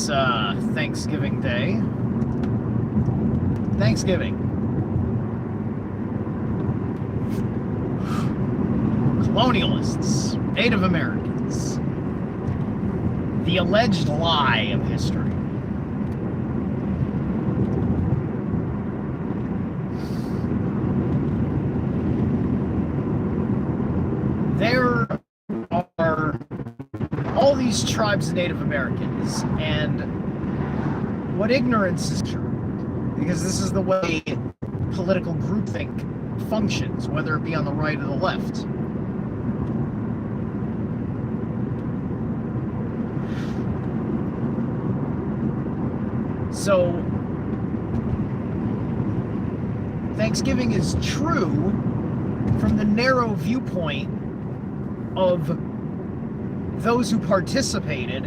this Thanksgiving Day. Thanksgiving. Colonialists, Native Americans. The alleged lie of history. There are all these tribes of Native Americans, and what ignorance is true, because this is the way political groupthink functions, whether it be on the right or the left. So, Thanksgiving is true from the narrow viewpoint of those who participated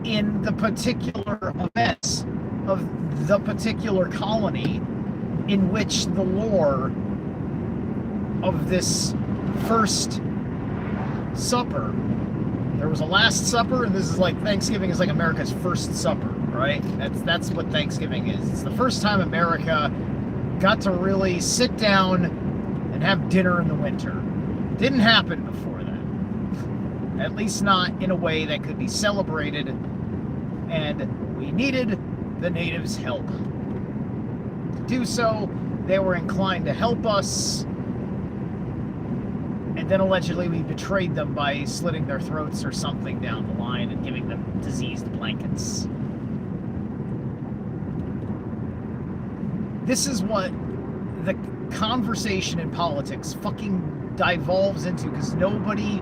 in the particular events of the particular colony in which the lore of this first supper, there was a Last Supper, and this is like Thanksgiving is like America's first supper, right? That's what Thanksgiving is. It's the first time America got to really sit down and have dinner in the winter. Didn't happen before that. At least not in a way that could be celebrated, and we needed the natives' help. To do so, they were inclined to help us, and then allegedly we betrayed them by slitting their throats or something down the line and giving them diseased blankets. This is what the conversation in politics fucking devolves into, because nobody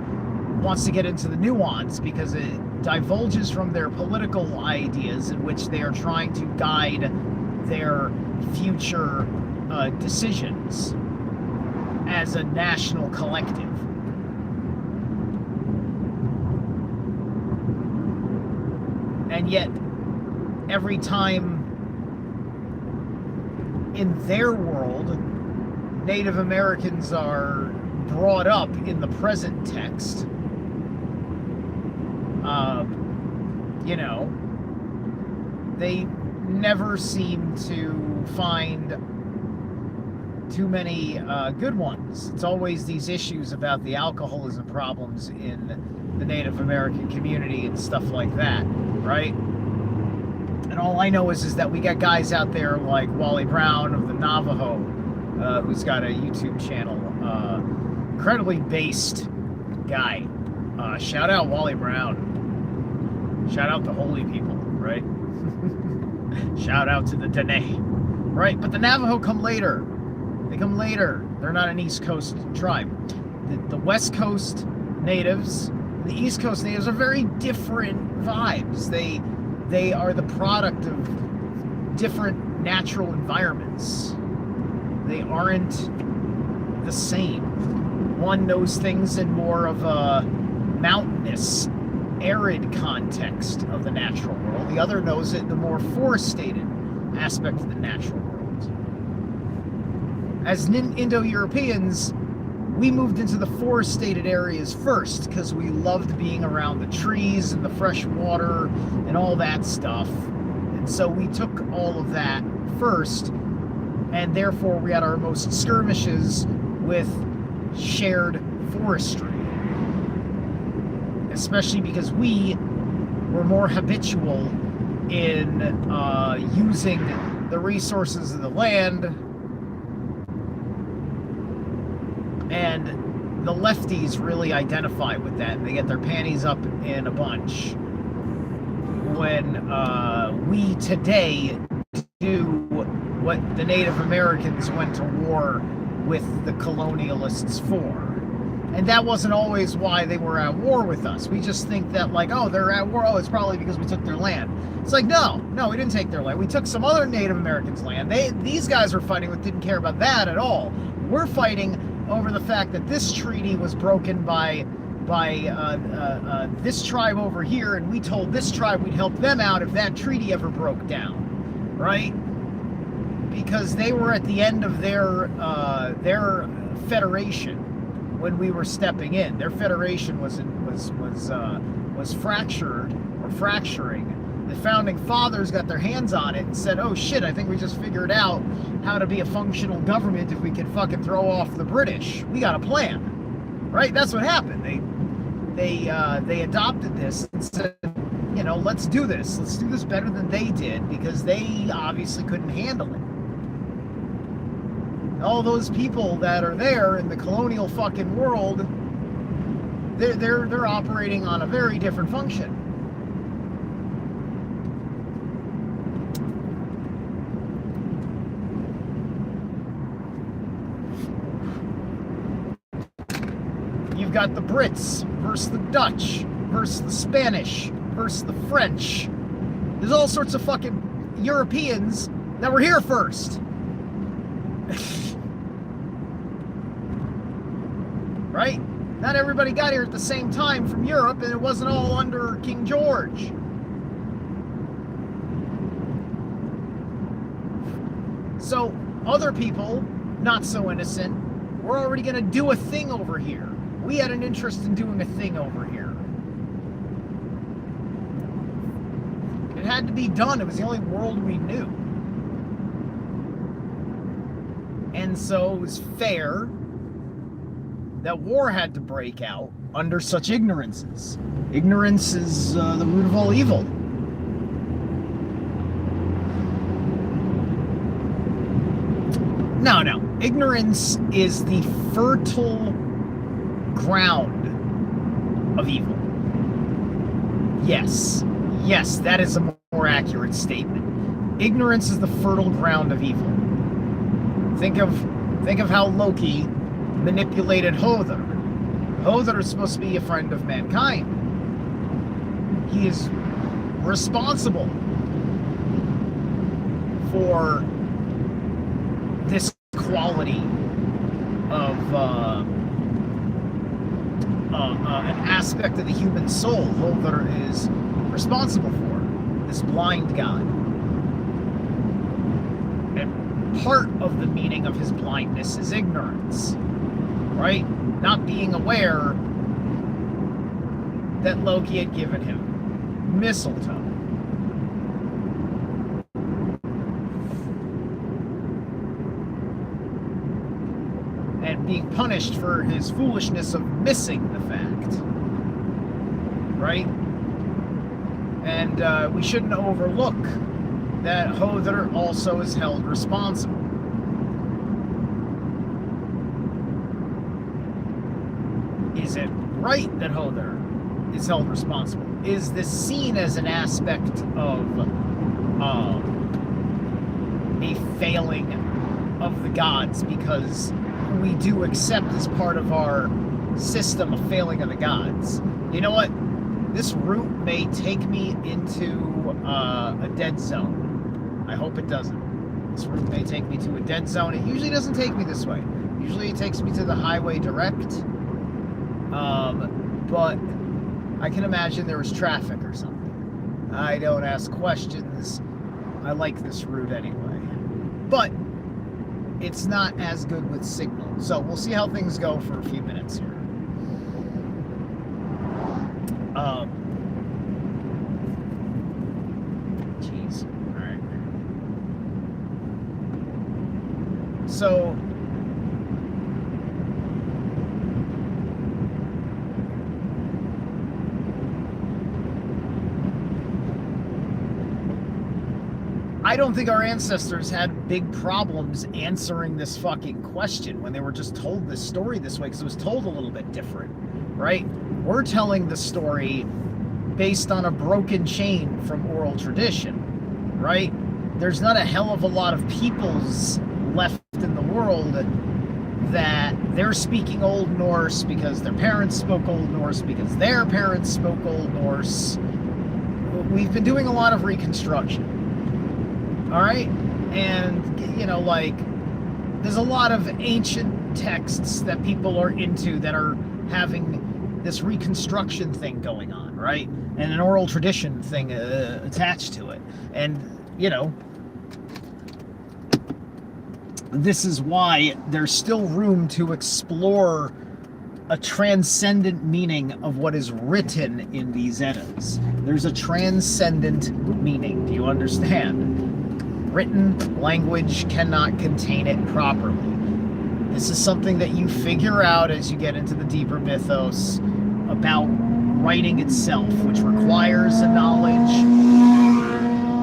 wants to get into the nuance, because it divulges from their political ideas in which they are trying to guide their future decisions as a national collective. And yet, every time in their world, Native Americans are brought up in the present text, they never seem to find too many good ones. It's always these issues about the alcoholism problems in the Native American community and stuff like that, right? And all I know is that we got guys out there like Wally Brown of the Navajo, who's got a YouTube channel, incredibly based guy. Shout out Wally Brown. Shout out the holy people, right? Shout out to the Dene, right? But the Navajo come later. They come later. They're not an East Coast tribe. The West Coast natives, the East Coast natives are very different vibes. They are the product of different natural environments. They aren't the same. One knows things in more of a mountainous, arid context of the natural world. The other knows it in the more forested aspect of the natural world. As Indo-Europeans, we moved into the forested areas first because we loved being around the trees and the fresh water and all that stuff. And so we took all of that first, and therefore we had our most skirmishes with shared forestry. Especially because we were more habitual in using the resources of the land, and the lefties really identify with that. They get their panties up in a bunch when we today do what the Native Americans went to war with the colonialists for. And that wasn't always why they were at war with us. We just think that, like, oh, they're at war. Oh, it's probably because we took their land. It's like, no, we didn't take their land. We took some other Native Americans' land. These guys we're fighting with didn't care about that at all. We're fighting over the fact that this treaty was broken by this tribe over here, and we told this tribe we'd help them out if that treaty ever broke down, right? Because they were at the end of their federation when we were stepping in. Their federation was fractured or fracturing the founding fathers got their hands on it and said, oh shit, I think we just figured out how to be a functional government if we can fucking throw off the British. We got a plan, right? That's what happened. They adopted this and said, you know, let's do this. Let's do this better than they did, because they obviously couldn't handle it. All those people that are there in the colonial fucking world, they're operating on a very different function. You've got the Brits versus the Dutch versus the Spanish versus the French. There's all sorts of fucking Europeans that were here first. Right? Not everybody got here at the same time from Europe, and it wasn't all under King George. So other people, not so innocent, were already going to do a thing over here. We had an interest in doing a thing over here. It had to be done. It was the only world we knew. And so it was fair that war had to break out under such ignorances. Ignorance is the root of all evil. No. Ignorance is the fertile ground of evil. Yes, that is a more accurate statement. Ignorance is the fertile ground of evil. Think of how Loki manipulated Hother. Hother is supposed to be a friend of mankind. He is responsible for this quality of an aspect of the human soul Hother is responsible for, this blind god. And part of the meaning of his blindness is ignorance, right? Not being aware that Loki had given him mistletoe. And being punished for his foolishness of missing the fact, right? And we shouldn't overlook that Hother also is held responsible. Is it right that Hother is held responsible? Is this seen as an aspect of a failing of the gods, because we do accept as part of our system a failing of the gods? You know what? This route may take me into a dead zone. I hope it doesn't. This route may take me to a dead zone. It usually doesn't take me this way. Usually it takes me to the highway direct. But I can imagine there was traffic or something. I don't ask questions. I like this route anyway. But it's not as good with signal. So we'll see how things go for a few minutes here. Jeez. All right. So I don't think our ancestors had big problems answering this fucking question when they were just told this story this way, because it was told a little bit different, right? We're telling the story based on a broken chain from oral tradition, right? There's not a hell of a lot of peoples left in the world that they're speaking Old Norse because their parents spoke Old Norse, because their parents spoke Old Norse. We've been doing a lot of reconstruction. All right? And, you know, like, there's a lot of ancient texts that people are into that are having this reconstruction thing going on, right? And an oral tradition thing attached to it. And, you know, this is why there's still room to explore a transcendent meaning of what is written in these Eddas. There's a transcendent meaning. Do you understand? Written language cannot contain it properly. This is something that you figure out as you get into the deeper mythos about writing itself, which requires a knowledge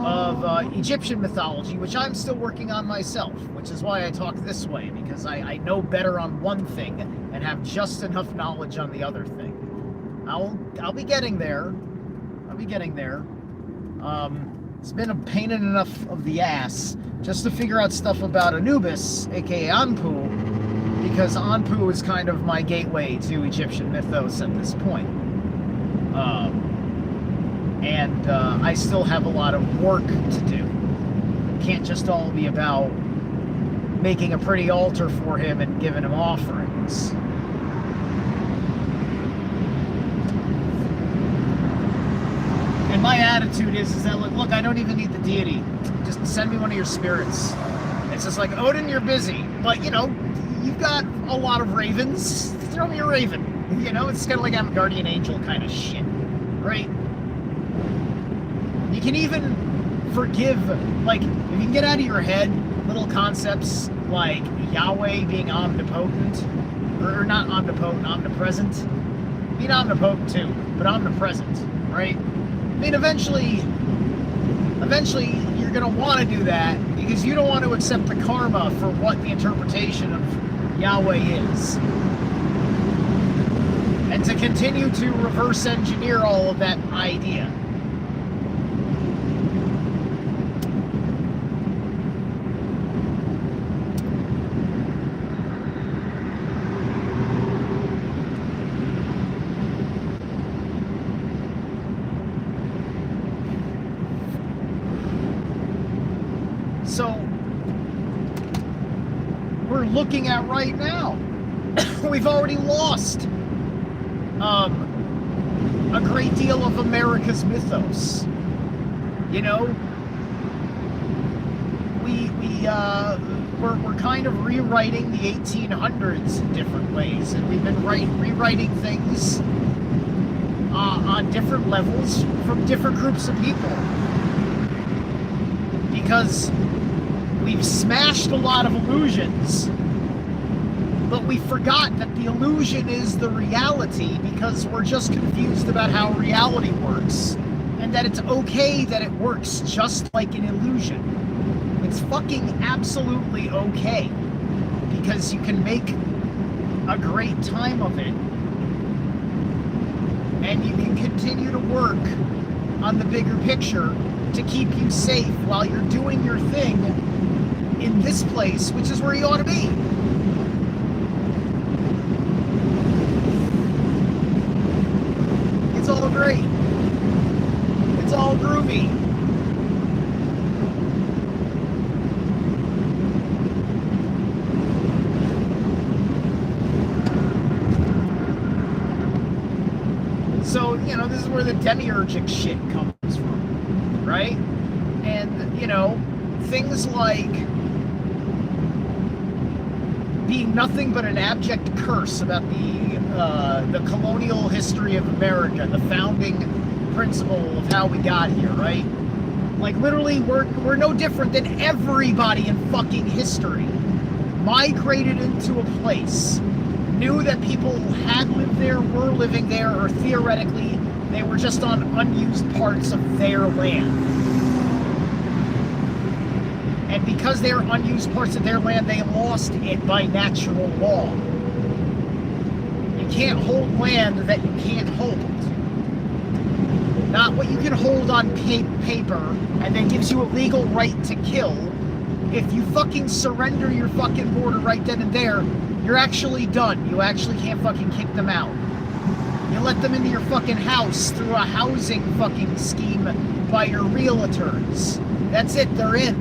of Egyptian mythology, which I'm still working on myself, which is why I talk this way, because I know better on one thing and have just enough knowledge on the other thing. I'll be getting there. I'll be getting there. It's been a pain in enough of the ass just to figure out stuff about Anubis, aka Anpu, because Anpu is kind of my gateway to Egyptian mythos at this point. And I still have a lot of work to do. It can't just all be about making a pretty altar for him and giving him offerings. And my attitude is that, look, I don't even need the deity. Just send me one of your spirits. It's just like, Odin, you're busy, but, you know, you've got a lot of ravens. Throw me a raven. You know, it's kind of like I'm a guardian angel kind of shit, right? You can even forgive, like, if you can get out of your head little concepts like Yahweh being omnipotent, or not omnipotent, omnipresent. Being omnipotent too, but omnipresent, right? I mean, eventually you're going to want to do that because you don't want to accept the karma for what the interpretation of Yahweh is. And to continue to reverse engineer all of that idea. So, we're looking at right now, we've already lost a great deal of America's mythos. You know, we're kind of rewriting the 1800s in different ways, and we've been rewriting things on different levels from different groups of people, because we've smashed a lot of illusions, but we forgot that the illusion is the reality because we're just confused about how reality works, and that it's okay that it works just like an illusion. It's fucking absolutely okay, because you can make a great time of it, and you can continue to work on the bigger picture to keep you safe while you're doing your thing in this place, which is where you ought to be. It's all great. It's all groovy. So, you know, this is where the demiurgic shit comes from, right? And, you know, things like being nothing but an abject curse about the colonial history of America, the founding principle of how we got here, right? Like, literally, we're no different than everybody in fucking history. Migrated into a place, knew that people had lived there, were living there, or theoretically, they were just on unused parts of their land. And because they were unused parts of their land, they lost it by natural law. You can't hold land that you can't hold. Not what you can hold on paper and then gives you a legal right to kill. If you fucking surrender your fucking border right then and there, you're actually done. You actually can't fucking kick them out. You let them into your fucking house through a housing fucking scheme by your realtors. That's it, they're in.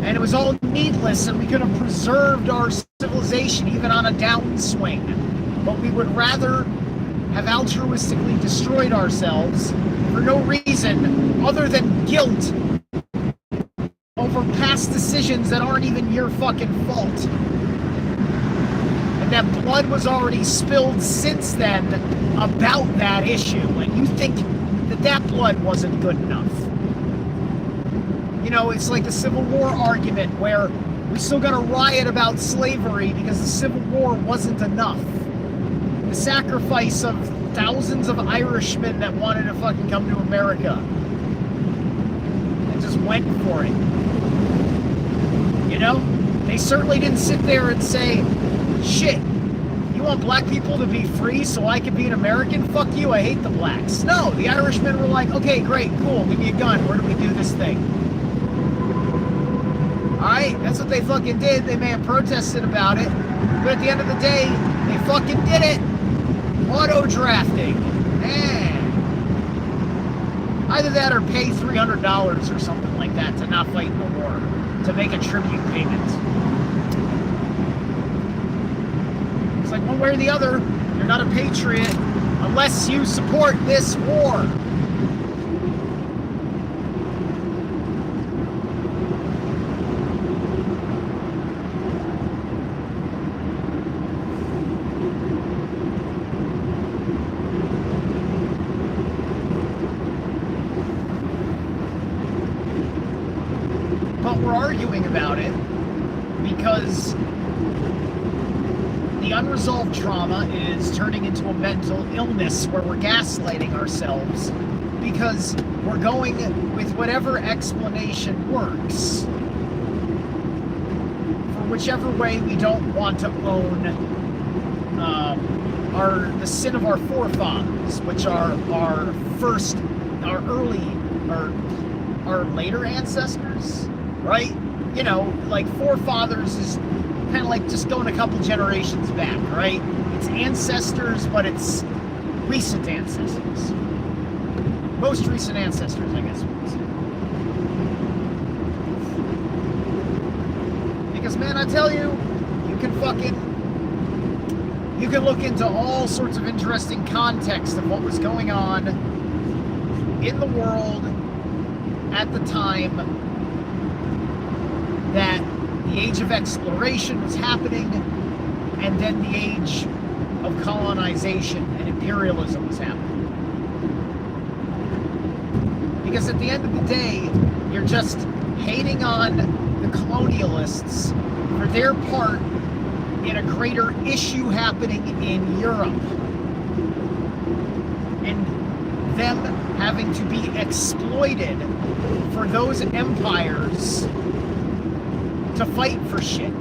And it was all needless, and we could have preserved our civilization even on a downswing. But we would rather have altruistically destroyed ourselves for no reason other than guilt over for past decisions that aren't even your fucking fault. And that blood was already spilled since then about that issue, and you think that that blood wasn't good enough. You know, it's like the Civil War argument where we still got to riot about slavery because the Civil War wasn't enough. The sacrifice of thousands of Irishmen that wanted to fucking come to America and just went for it. You know? They certainly didn't sit there and say, shit, you want black people to be free so I can be an American? Fuck you, I hate the blacks. No, the Irishmen were like, okay, great, cool, give me a gun. Where do we do this thing? Alright, that's what they fucking did. They may have protested about it, but at the end of the day, they fucking did it. Auto-drafting. Man. Either that or pay $300 or something like that to not fight in the war, to make a tribute payment. It's like one way or the other, you're not a patriot unless you support this war. We're arguing about it because the unresolved trauma is turning into a mental illness where we're gaslighting ourselves because we're going with whatever explanation works for whichever way we don't want to own the sin of our forefathers, which are our later ancestors. Right? You know, like forefathers is kind of like just going a couple generations back, right? It's ancestors, but it's recent ancestors. Most recent ancestors, I guess we would say. Because, man, I tell you, you can look into all sorts of interesting context of what was going on in the world at the time that the age of exploration was happening, and then the age of colonization and imperialism was happening. Because at the end of the day, you're just hating on the colonialists for their part in a greater issue happening in Europe. And them having to be exploited for those empires to fight for shit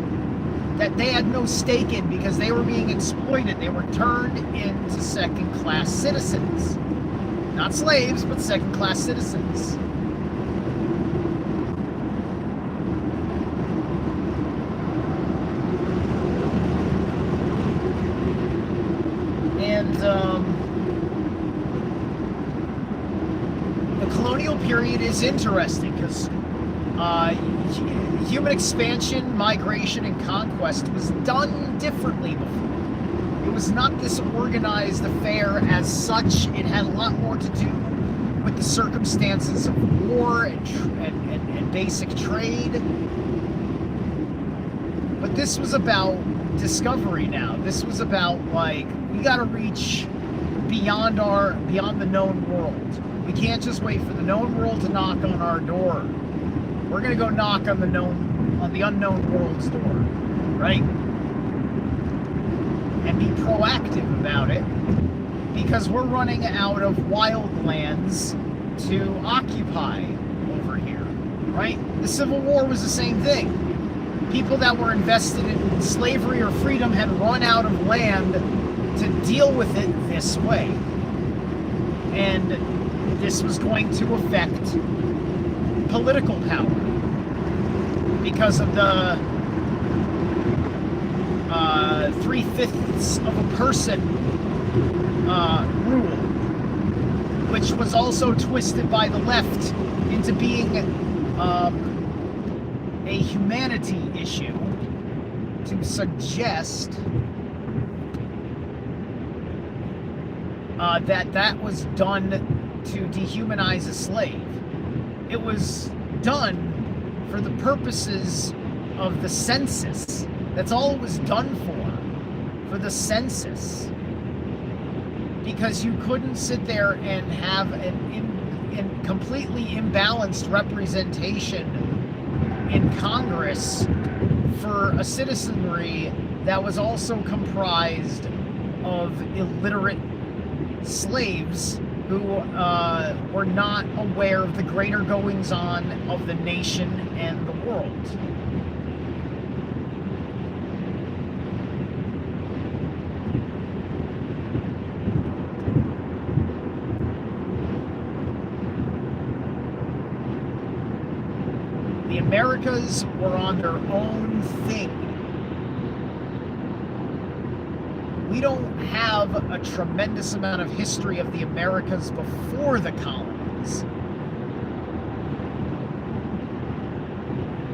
that they had no stake in because they were being exploited. They were turned into second-class citizens. Not slaves, but second-class citizens. And the colonial period is interesting because human expansion, migration, and conquest was done differently before. It was not this organized affair as such. It had a lot more to do with the circumstances of war and basic trade. But this was about discovery now. This was about, like, we gotta reach beyond the known world. We can't just wait for the known world to knock on our door. We're gonna go knock on the unknown world's door, right? And be proactive about it, because we're running out of wildlands to occupy over here, right? The Civil War was the same thing. People that were invested in slavery or freedom had run out of land to deal with it this way. And this was going to affect political power because of the 3/5 of a person rule, which was also twisted by the left into being a humanity issue to suggest that was done to dehumanize a slave. It was done for the purposes of the census. That's all it was done for the census. Because you couldn't sit there and have an completely imbalanced representation in Congress for a citizenry that was also comprised of illiterate slaves who were not aware of the greater goings-on of the nation and the world. The Americas were on their own thing. We don't have a tremendous amount of history of the Americas before the colonies.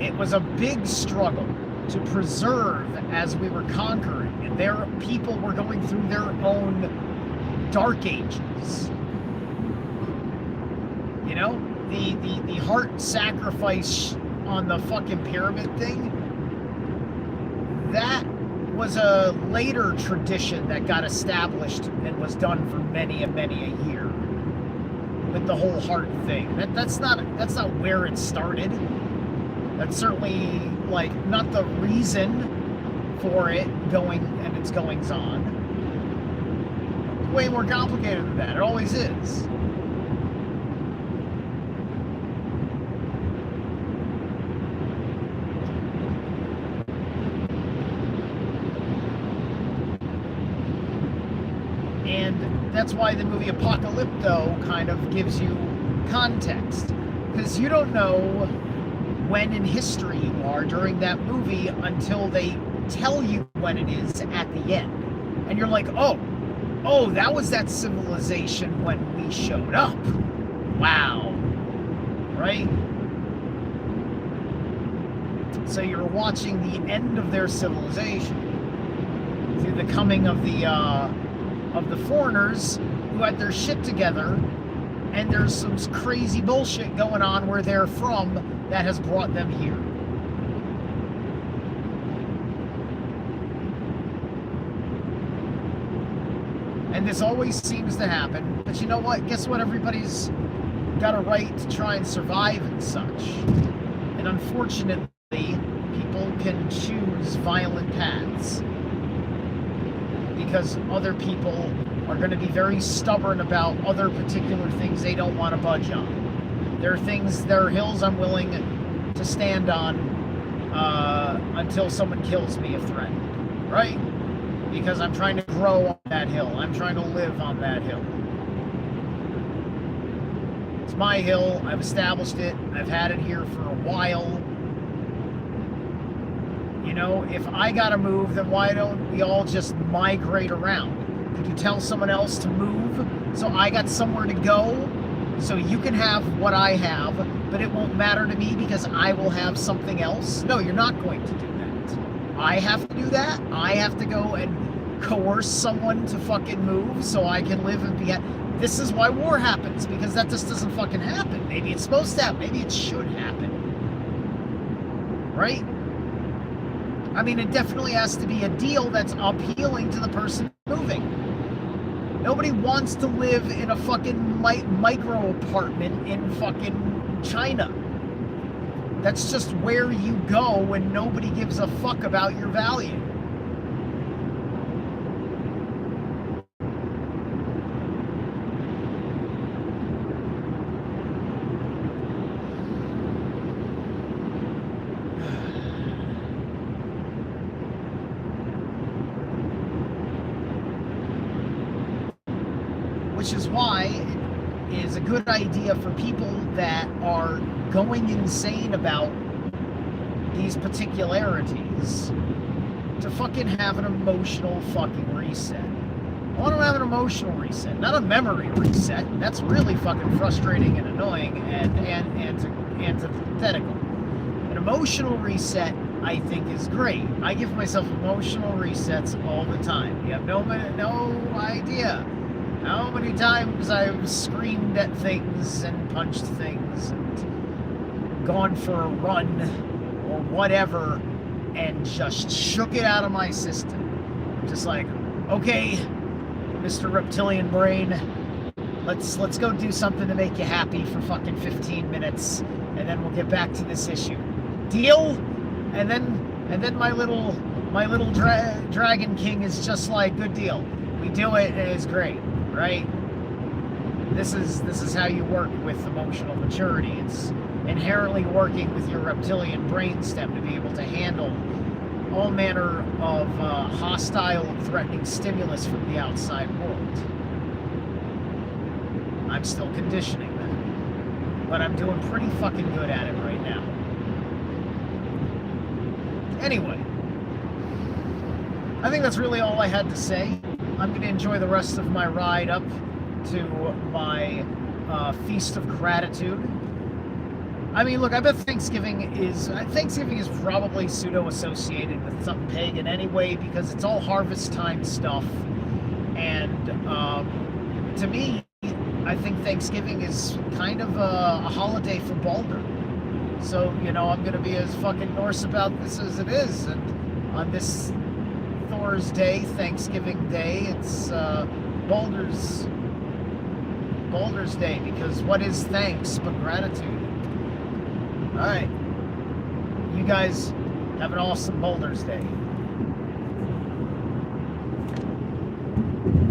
It was a big struggle to preserve as we were conquering, and their people were going through their own dark ages. You know, the heart sacrifice on the fucking pyramid thing, that was a later tradition that got established and was done for many a year with the whole heart thing. That's not where it started. That's certainly like not the reason for it going and its goings on. It's way more complicated than that. It always is. That's why the movie Apocalypto kind of gives you context. Because you don't know when in history you are during that movie until they tell you when it is at the end. And you're like, oh, that was that civilization when we showed up. Wow. Right? So you're watching the end of their civilization through the coming of the foreigners who had their shit together, and there's some crazy bullshit going on where they're from that has brought them here. And this always seems to happen, but you know what? Guess what? Everybody's got a right to try and survive and such. And unfortunately, people can choose violent paths, because other people are going to be very stubborn about other particular things they don't want to budge on. There are hills I'm willing to stand on until someone kills me if threatened, right? Because I'm trying to grow on that hill. I'm trying to live on that hill. It's my hill. I've established it. I've had it here for a while. You know, if I gotta move, then why don't we all just migrate around? Could you tell someone else to move so I got somewhere to go? So you can have what I have, but it won't matter to me because I will have something else? No, you're not going to do that. I have to do that? I have to go and coerce someone to fucking move so I can live and be... This is why war happens, because that just doesn't fucking happen. Maybe it's supposed to happen. Maybe it should happen. Right? I mean, it definitely has to be a deal that's appealing to the person moving. Nobody wants to live in a fucking micro apartment in fucking China. That's just where you go when nobody gives a fuck about your value. Which is why it is a good idea for people that are going insane about these particularities to fucking have an emotional fucking reset. I want to have an emotional reset, not a memory reset. That's really fucking frustrating and annoying and antithetical. An emotional reset, I think, is great. I give myself emotional resets all the time. You have no idea how many times I've screamed at things and punched things and gone for a run or whatever and just shook it out of my system. I'm just like, okay, Mr. Reptilian Brain, let's go do something to make you happy for fucking 15 minutes, and then we'll get back to this issue. Deal? And then my little Dragon King is just like, good deal. We do it, and it's great, right? This is how you work with emotional maturity. It's inherently working with your reptilian brainstem to be able to handle all manner of hostile and threatening stimulus from the outside world. I'm still conditioning that, but I'm doing pretty fucking good at it right now. Anyway, I think that's really all I had to say. I'm going to enjoy the rest of my ride up to my Feast of Gratitude. I mean, look, I bet Thanksgiving is probably pseudo-associated with something pagan anyway, because it's all harvest time stuff. And to me, I think Thanksgiving is kind of a holiday for Baldur. So, you know, I'm going to be as fucking Norse about this as it is. And on this Thor's Day, Thanksgiving Day, it's Baldur's Day, because what is thanks but gratitude? All right. You guys have an awesome Baldur's Day.